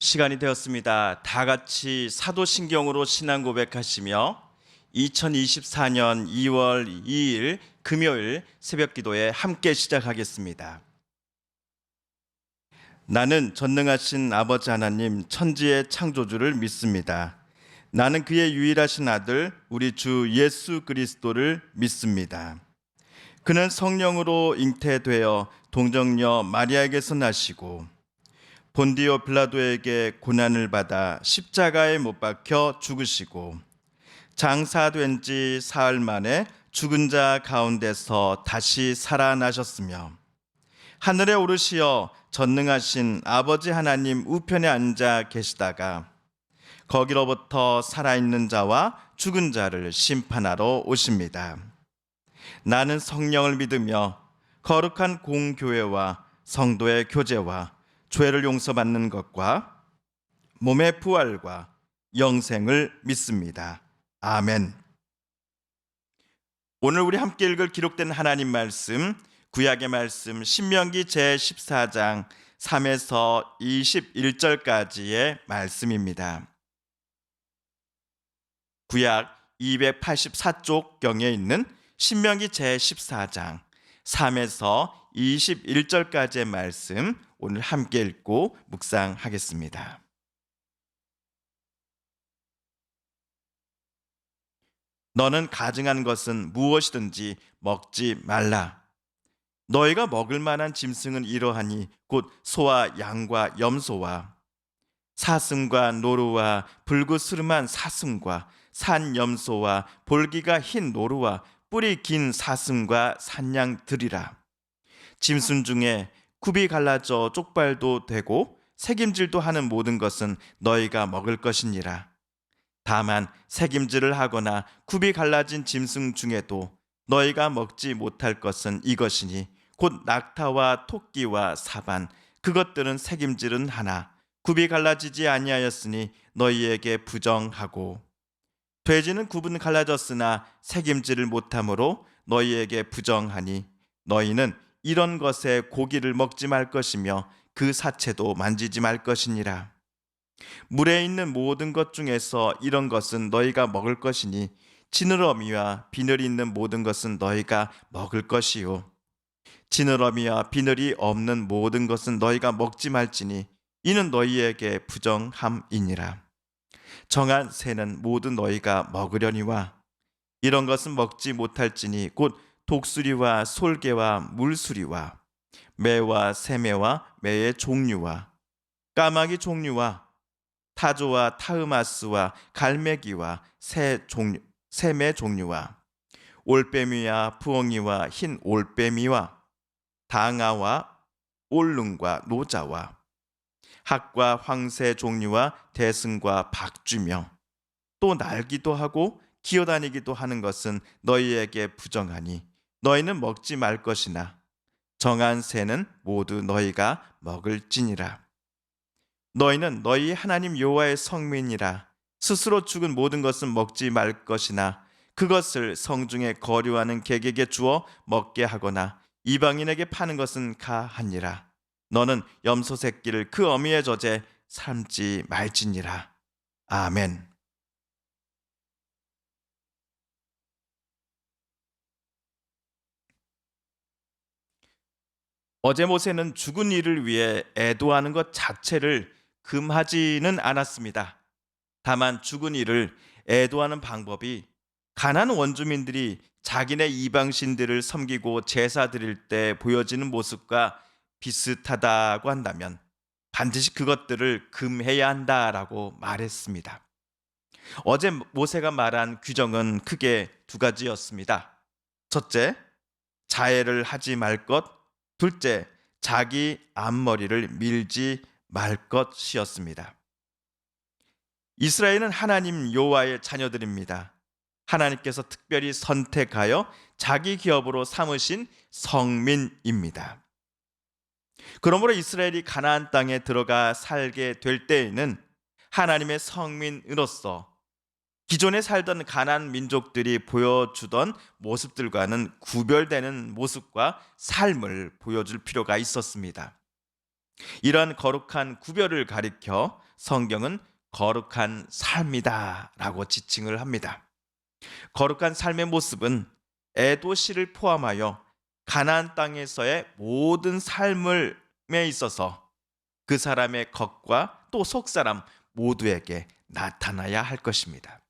시간이 되었습니다. 다 같이 사도신경으로 신앙 고백하시며 2024년 2월 2일 금요일 새벽 기도에 함께 시작하겠습니다. 나는 전능하신 아버지 하나님 천지의 창조주를 믿습니다. 나는 그의 유일하신 아들 우리 주 예수 그리스도를 믿습니다. 그는 성령으로 잉태되어 동정녀 마리아에게서 나시고 본디오 빌라도에게 고난을 받아 십자가에 못 박혀 죽으시고 장사된 지 사흘 만에 죽은 자 가운데서 다시 살아나셨으며 하늘에 오르시어 전능하신 아버지 하나님 우편에 앉아 계시다가 거기로부터 살아있는 자와 죽은 자를 심판하러 오십니다. 나는 성령을 믿으며 거룩한 공교회와 성도의 교제와 죄를 용서받는 것과 몸의 부활과 영생을 믿습니다. 아멘. 오늘 우리 함께 읽을 기록된 하나님 말씀, 구약의 말씀 신명기 제14장 3에서 21절까지의 말씀입니다. 구약 284쪽경에 있는 신명기 제14장 3에서 21절까지의 말씀 오늘 함께 읽고 묵상하겠습니다. 너는 가증한 것은 무엇이든지 먹지 말라. 너희가 먹을 만한 짐승은 이러하니 곧 소와 양과 염소와 사슴과 노루와 불구스름한 사슴과 산 염소와 볼기가 흰 노루와 뿔이 긴 사슴과 산양들이라. 짐승 중에 굽이 갈라져 쪽발도 되고 새김질도 하는 모든 것은 너희가 먹을 것이니라. 다만 새김질을 하거나 굽이 갈라진 짐승 중에도 너희가 먹지 못할 것은 이것이니 곧 낙타와 토끼와 사반 그것들은 새김질은 하나 굽이 갈라지지 아니하였으니 너희에게 부정하고 돼지는 굽은 갈라졌으나 새김질을 못하므로 너희에게 부정하니 너희는 이런 것에 고기를 먹지 말 것이며 그 사체도 만지지 말 것이니라. 물에 있는 모든 것 중에서 이런 것은 너희가 먹을 것이니 지느러미와 비늘이 있는 모든 것은 너희가 먹을 것이요 지느러미와 비늘이 없는 모든 것은 너희가 먹지 말지니 이는 너희에게 부정함이니라. 정한 새는 모두 너희가 먹으려니와 이런 것은 먹지 못할지니 곧 독수리와 솔개와 물수리와 매와 새매와 매의 종류와 까마귀 종류와 타조와 타흐마스와 갈매기와 새매 종류와 올빼미와 부엉이와 흰 올빼미와 당아와 올릉과 노자와 학과 황새 종류와 대승과 박쥐며 또 날기도 하고 기어다니기도 하는 것은 너희에게 부정하니 너희는 먹지 말 것이나 정한 새는 모두 너희가 먹을지니라. 너희는 너희 하나님 여호와의 성민이라. 스스로 죽은 모든 것은 먹지 말 것이나 그것을 성중에 거류하는 객에게 주어 먹게 하거나 이방인에게 파는 것은 가하니라. 너는 염소 새끼를 그 어미의 젖에 삶지 말지니라. 아멘. 어제 모세는 죽은 이를 위해 애도하는 것 자체를 금하지는 않았습니다. 다만 죽은 이를 애도하는 방법이 가나안 원주민들이 자기네 이방신들을 섬기고 제사 드릴 때 보여지는 모습과 비슷하다고 한다면 반드시 그것들을 금해야 한다라고 말했습니다. 어제 모세가 말한 규정은 크게 두 가지였습니다. 첫째, 자해를 하지 말 것. 둘째, 자기 앞머리를 밀지 말 것이었습니다. 이스라엘은 하나님 여호와의 자녀들입니다. 하나님께서 특별히 선택하여 자기 기업으로 삼으신 성민입니다. 그러므로 이스라엘이 가나안 땅에 들어가 살게 될 때에는 하나님의 성민으로서 기존에 살던 가나안 민족들이 보여주던 모습들과는 구별되는 모습과 삶을 보여줄 필요가 있었습니다. 이러한 거룩한 구별을 가리켜 성경은 거룩한 삶이다라고 지칭을 합니다. 거룩한 삶의 모습은 애도시를 포함하여 가나안 땅에서의 모든 삶에 있어서 그 사람의 겉과 또 속사람 모두에게 나타나야 할 것입니다.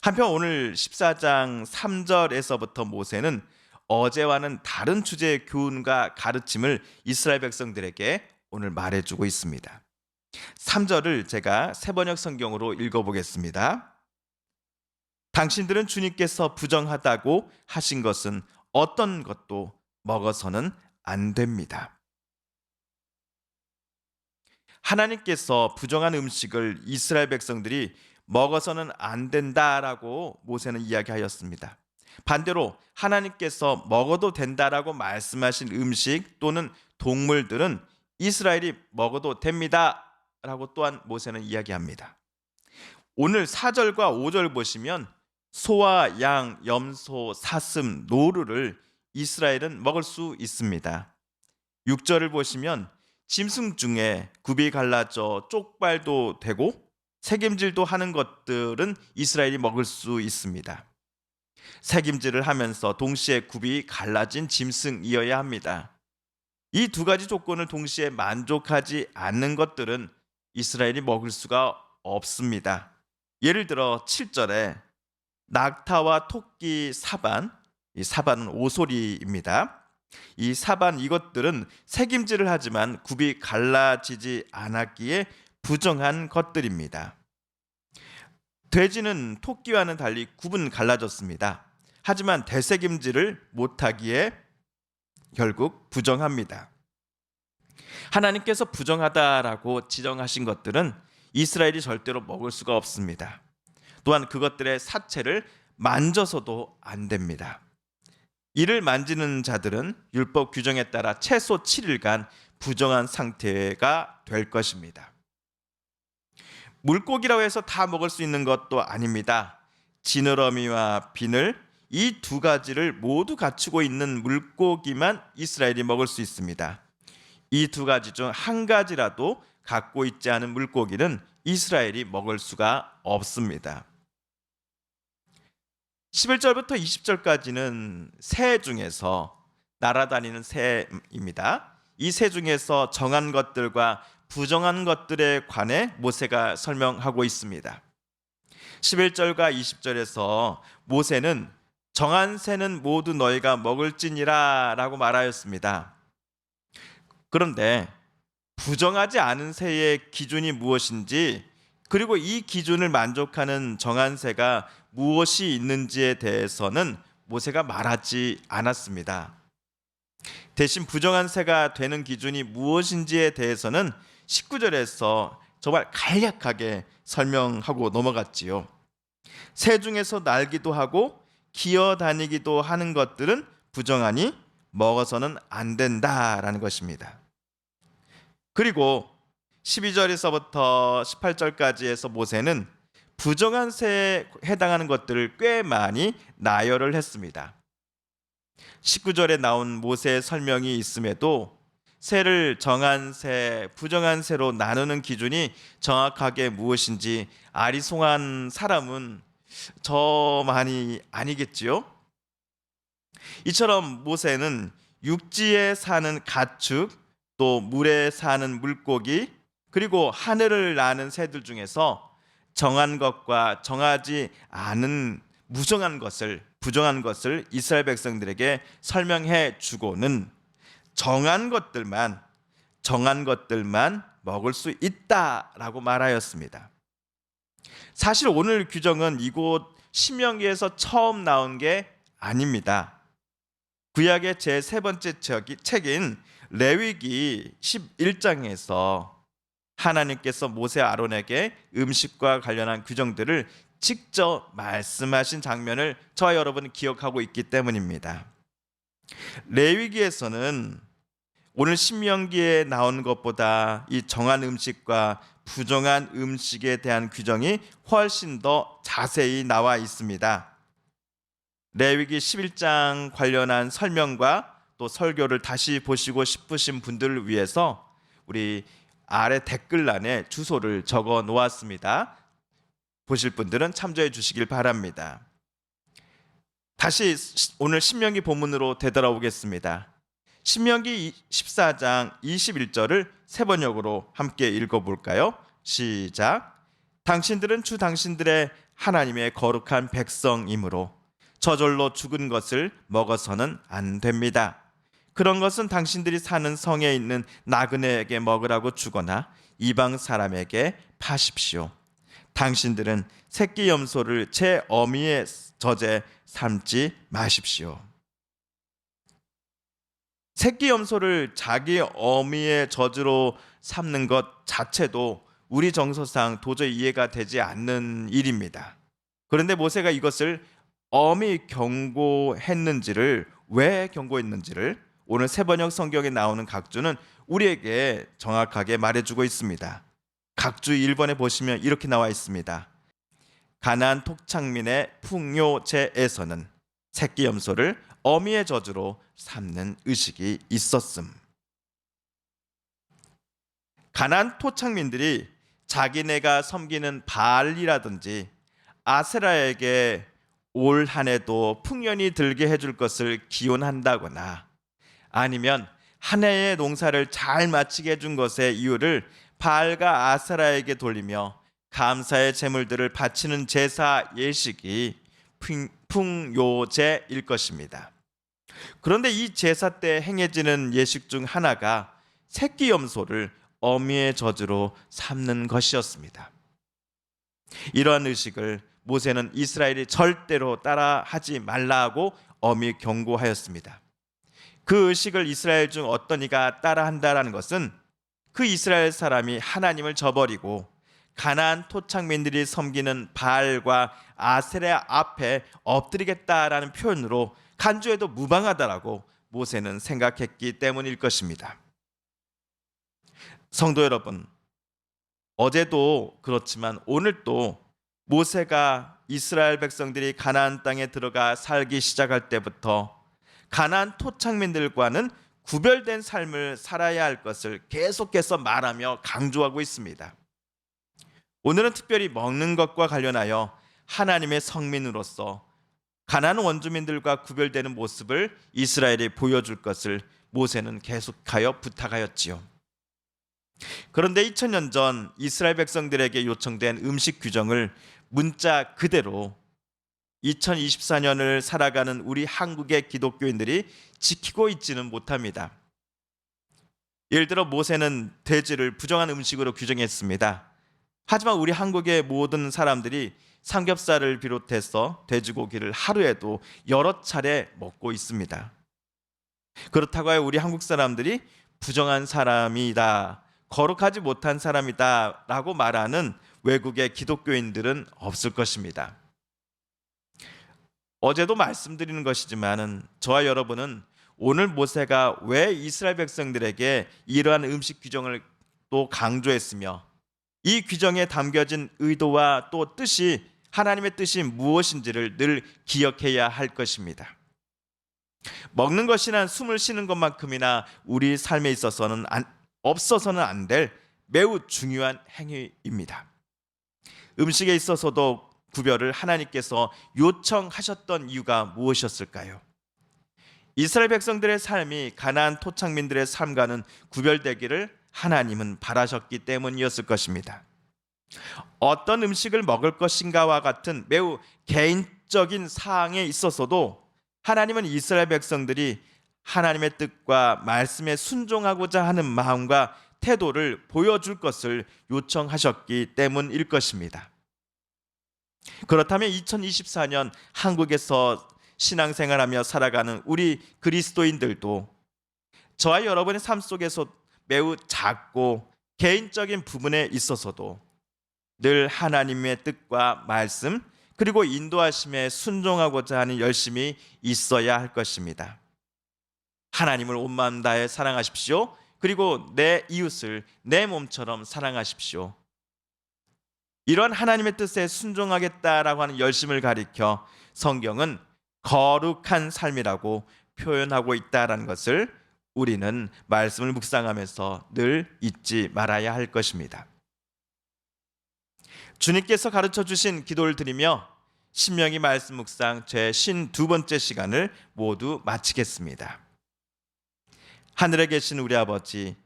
한편 오늘 14장 3절에서부터 모세는 어제와는 다른 주제의 교훈과 가르침을 이스라엘 백성들에게 오늘 말해주고 있습니다. 3절을 제가 새번역 성경으로 읽어보겠습니다. 당신들은 주님께서 부정하다고 하신 것은 어떤 것도 먹어서는 안 됩니다. 하나님께서 부정한 음식을 이스라엘 백성들이 먹어서는 안 된다라고 모세는 이야기하였습니다. 반대로 하나님께서 먹어도 된다라고 말씀하신 음식 또는 동물들은 이스라엘이 먹어도 됩니다라고 또한 모세는 이야기합니다. 오늘 4절과 5절 보시면 소와 양, 염소, 사슴, 노루를 이스라엘은 먹을 수 있습니다. 6절을 보시면 짐승 중에 굽이 갈라져 쪽발도 되고 색임질도 하는 것들은 이스라엘이 먹을 수 있습니다. 색임질을 하면서 동시에 굽이 갈라진 짐승이어야 합니다. 이 두 가지 조건을 동시에 만족하지 않는 것들은 이스라엘이 먹을 수가 없습니다. 예를 들어 7절에 낙타와 토끼, 사반, 이 사반은 오소리입니다. 이 사반 이것들은 색임질을 하지만 굽이 갈라지지 않았기에 부정한 것들입니다. 돼지는 토끼와는 달리 굽은 갈라졌습니다. 하지만 대색임질을 못하기에 결국 부정합니다. 하나님께서 부정하다라고 지정하신 것들은 이스라엘이 절대로 먹을 수가 없습니다. 또한 그것들의 사체를 만져서도 안 됩니다. 이를 만지는 자들은 율법 규정에 따라 최소 7일간 부정한 상태가 될 것입니다. 물고기라고 해서 다 먹을 수 있는 것도 아닙니다. 지느러미와 비늘 이 두 가지를 모두 갖추고 있는 물고기만 이스라엘이 먹을 수 있습니다. 이 두 가지 중 한 가지라도 갖고 있지 않은 물고기는 이스라엘이 먹을 수가 없습니다. 11절부터 20절까지는 새 중에서 날아다니는 새입니다. 이 새 중에서 정한 것들과 부정한 것들에 관해 모세가 설명하고 있습니다. 11절과 20절에서 모세는 정한 새는 모두 너희가 먹을지니라 라고 말하였습니다. 그런데 부정하지 않은 새의 기준이 무엇인지 그리고 이 기준을 만족하는 정한 새가 무엇이 있는지에 대해서는 모세가 말하지 않았습니다. 대신 부정한 새가 되는 기준이 무엇인지에 대해서는 19절에서 정말 간략하게 설명하고 넘어갔지요. 새 중에서 날기도 하고 기어다니기도 하는 것들은 부정하니 먹어서는 안 된다라는 것입니다. 그리고 12절에서부터 18절까지 해서 모세는 부정한 새에 해당하는 것들을 꽤 많이 나열을 했습니다. 19절에 나온 모세의 설명이 있음에도 새를 정한 새, 부정한 새로 나누는 기준이 정확하게 무엇인지 아리송한 사람은 저만이 아니겠지요? 이처럼 모세는 육지에 사는 가축, 또 물에 사는 물고기, 그리고 하늘을 나는 새들 중에서 정한 것과 정하지 않은 무정한 것을, 부정한 것을 이스라엘 백성들에게 설명해 주고는 정한 것들만 먹을 수 있다라고 말하였습니다. 사실 오늘 규정은 이곳 신명기에서 처음 나온 게 아닙니다. 구약의 제 세 번째 책인 레위기 11장에서 하나님께서 모세 아론에게 음식과 관련한 규정들을 직접 말씀하신 장면을 저와 여러분 기억하고 있기 때문입니다. 레위기에서는 오늘 신명기에 나온 것보다 이 정한 음식과 부정한 음식에 대한 규정이 훨씬 더 자세히 나와 있습니다. 레위기 11장 관련한 설명과 또 설교를 다시 보시고 싶으신 분들을 위해서 우리 아래 댓글란에 주소를 적어 놓았습니다. 보실 분들은 참조해 주시길 바랍니다. 다시 오늘 신명기 본문으로 되돌아오겠습니다. 신명기 14장 21절을 세 번역으로 함께 읽어볼까요? 시작. 당신들은 주 당신들의 하나님의 거룩한 백성이므로 저절로 죽은 것을 먹어서는 안 됩니다. 그런 것은 당신들이 사는 성에 있는 나그네에게 먹으라고 주거나 이방 사람에게 파십시오. 당신들은 새끼 염소를 제 어미의 젖에 삶지 마십시오. 새끼 염소를 자기 어미의 젖으로 삶는 것 자체도 우리 정서상 도저히 이해가 되지 않는 일입니다. 그런데 모세가 이것을 엄히 경고했는지를, 왜 경고했는지를 오늘 세번역 성경에 나오는 각주는 우리에게 정확하게 말해주고 있습니다. 각주 1번에 보시면 이렇게 나와 있습니다. 가나안 토착민의 풍요제에서는 새끼 염소를 어미의 젖으로 삼는 의식이 있었음. 가나안 토착민들이 자기네가 섬기는 바알이라든지 아세라에게 올 한 해도 풍년이 들게 해줄 것을 기원한다거나 아니면 한 해의 농사를 잘 마치게 해준 것의 이유를 바알과 아세라에게 돌리며 감사의 제물들을 바치는 제사 예식이 풍요제일 것입니다. 그런데 이 제사 때 행해지는 예식 중 하나가 새끼 염소를 어미의 젖으로 삼는 것이었습니다. 이러한 의식을 모세는 이스라엘이 절대로 따라하지 말라고 엄히 경고하였습니다. 그 의식을 이스라엘 중 어떤 이가 따라한다라는 것은 그 이스라엘 사람이 하나님을 저버리고 가나안 토착민들이 섬기는 바알과 아세라 앞에 엎드리겠다라는 표현으로 간주해도 무방하다라고 모세는 생각했기 때문일 것입니다. 성도 여러분, 어제도 그렇지만 오늘도 모세가 이스라엘 백성들이 가나안 땅에 들어가 살기 시작할 때부터 가나안 토착민들과는 구별된 삶을 살아야 할 것을 계속해서 말하며 강조하고 있습니다. 오늘은 특별히 먹는 것과 관련하여 하나님의 성민으로서 가나안 원주민들과 구별되는 모습을 이스라엘이 보여줄 것을 모세는 계속하여 부탁하였지요. 그런데 2000년 전 이스라엘 백성들에게 요청된 음식 규정을 문자 그대로 2024년을 살아가는 우리 한국의 기독교인들이 지키고 있지는 못합니다. 예를 들어 모세는 돼지를 부정한 음식으로 규정했습니다. 하지만 우리 한국의 모든 사람들이 삼겹살을 비롯해서 돼지고기를 하루에도 여러 차례 먹고 있습니다. 그렇다고 하여 우리 한국 사람들이 부정한 사람이다, 거룩하지 못한 사람이다 라고 말하는 외국의 기독교인들은 없을 것입니다. 어제도 말씀드리는 것이지만 저와 여러분은 오늘 모세가 왜 이스라엘 백성들에게 이러한 음식 규정을 또 강조했으며 이 규정에 담겨진 의도와 또 뜻이, 하나님의 뜻이 무엇인지를 늘 기억해야 할 것입니다. 먹는 것이나 숨을 쉬는 것만큼이나 우리 삶에 있어서는 없어서는 안 될 매우 중요한 행위입니다. 음식에 있어서도 구별을 하나님께서 요청하셨던 이유가 무엇이었을까요? 이스라엘 백성들의 삶이 가나안 토착민들의 삶과는 구별되기를 하나님은 바라셨기 때문이었을 것입니다. 어떤 음식을 먹을 것인가와 같은 매우 개인적인 사항에 있어서도 하나님은 이스라엘 백성들이 하나님의 뜻과 말씀에 순종하고자 하는 마음과 태도를 보여줄 것을 요청하셨기 때문일 것입니다. 그렇다면 2024년 한국에서 신앙생활하며 살아가는 우리 그리스도인들도 저와 여러분의 삶 속에서 매우 작고 개인적인 부분에 있어서도 늘 하나님의 뜻과 말씀 그리고 인도하심에 순종하고자 하는 열심이 있어야 할 것입니다. 하나님을 온 마음 다해 사랑하십시오. 그리고 내 이웃을 내 몸처럼 사랑하십시오. 이런 하나님의 뜻에 순종하겠다라고 하는 열심을 가리켜 성경은 거룩한 삶이라고 표현하고 있다라는 것을 우리는 말씀을 묵상하면서 늘 잊지 말아야 할 것입니다. 주님께서 가르쳐 주신 기도를 드리며 신명기 말씀 묵상 제 52번째 시간을 모두 마치겠습니다. 하늘에 계신 우리 아버지,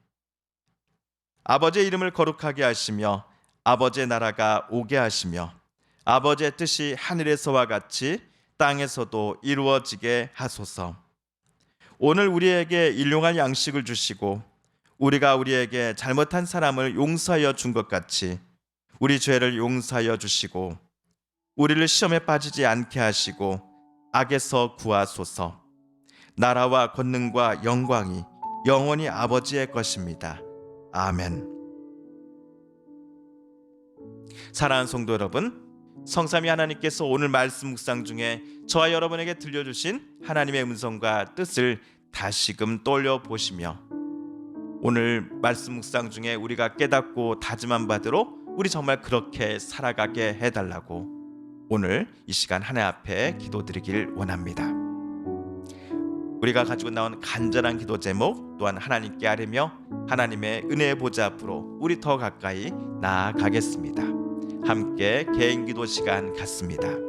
아버지의 이름을 거룩하게 하시며 아버지의 나라가 오게 하시며 아버지의 뜻이 하늘에서와 같이 땅에서도 이루어지게 하소서. 오늘 우리에게 일용할 양식을 주시고 우리가 우리에게 잘못한 사람을 용서하여 준 것 같이 우리 죄를 용서하여 주시고 우리를 시험에 빠지지 않게 하시고 악에서 구하소서. 나라와 권능과 영광이 영원히 아버지의 것입니다. 아멘. 사랑하는 성도 여러분, 성삼위 하나님께서 오늘 말씀 묵상 중에 저와 여러분에게 들려주신 하나님의 음성과 뜻을 다시금 떠올려 보시며 오늘 말씀 묵상 중에 우리가 깨닫고 다짐한 바대로 우리 정말 그렇게 살아가게 해달라고 오늘 이 시간 하나님 앞에 기도드리길 원합니다. 우리가 가지고 나온 간절한 기도 제목 또한 하나님께 아뢰며 하나님의 은혜의 보좌 앞으로 우리 더 가까이 나아가겠습니다. 함께 개인 기도 시간 갖습니다.